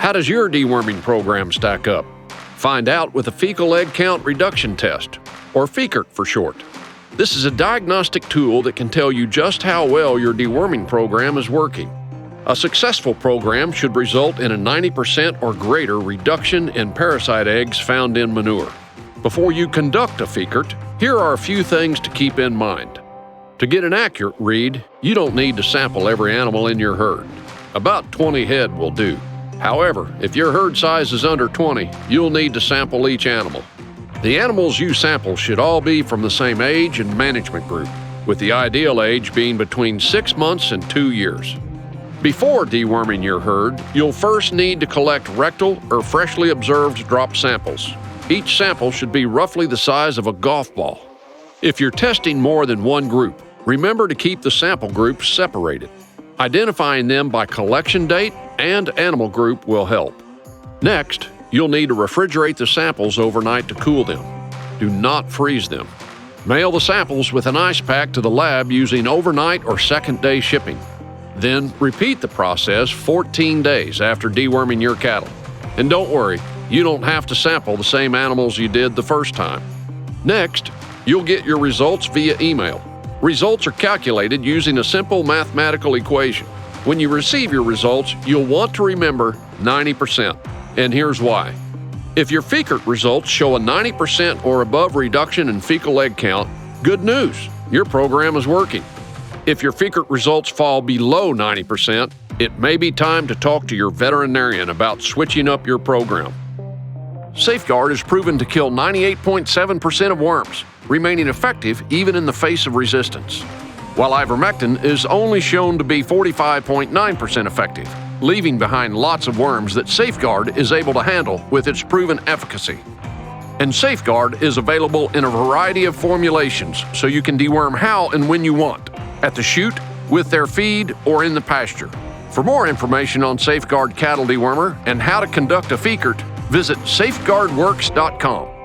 How does your deworming program stack up? Find out with a fecal egg count reduction test, or FECRT for short. This is a diagnostic tool that can tell you just how well your deworming program is working. A successful program should result in a 90% or greater reduction in parasite eggs found in manure. Before you conduct a FECRT, here are a few things to keep in mind. To get an accurate read, you don't need to sample every animal in your herd. About 20 head will do. However, if your herd size is under 20, you'll need to sample each animal. The animals you sample should all be from the same age and management group, with the ideal age being between 6 months and 2 years. Before deworming your herd, you'll first need to collect rectal or freshly observed drop samples. Each sample should be roughly the size of a golf ball. If you're testing more than one group, remember to keep the sample groups separated. Identifying them by collection date and animal group will help. Next, you'll need to refrigerate the samples overnight to cool them. Do not freeze them. Mail the samples with an ice pack to the lab using overnight or second-day shipping. Then repeat the process 14 days after deworming your cattle. And don't worry, you don't have to sample the same animals you did the first time. Next, you'll get your results via email. Results are calculated using a simple mathematical equation. When you receive your results, you'll want to remember 90%. And here's why. If your FECRT results show a 90% or above reduction in fecal egg count, good news, your program is working. If your FECRT results fall below 90%, it may be time to talk to your veterinarian about switching up your program. FECRT is proven to kill 98.7% of worms, remaining effective even in the face of resistance, while ivermectin is only shown to be 45.9% effective, leaving behind lots of worms that FECRT is able to handle with its proven efficacy. And FECRT is available in a variety of formulations, so you can deworm how and when you want, at the chute, with their feed, or in the pasture. For more information on FECRT cattle dewormer and how to conduct a FECRT, visit safeguardworks.com.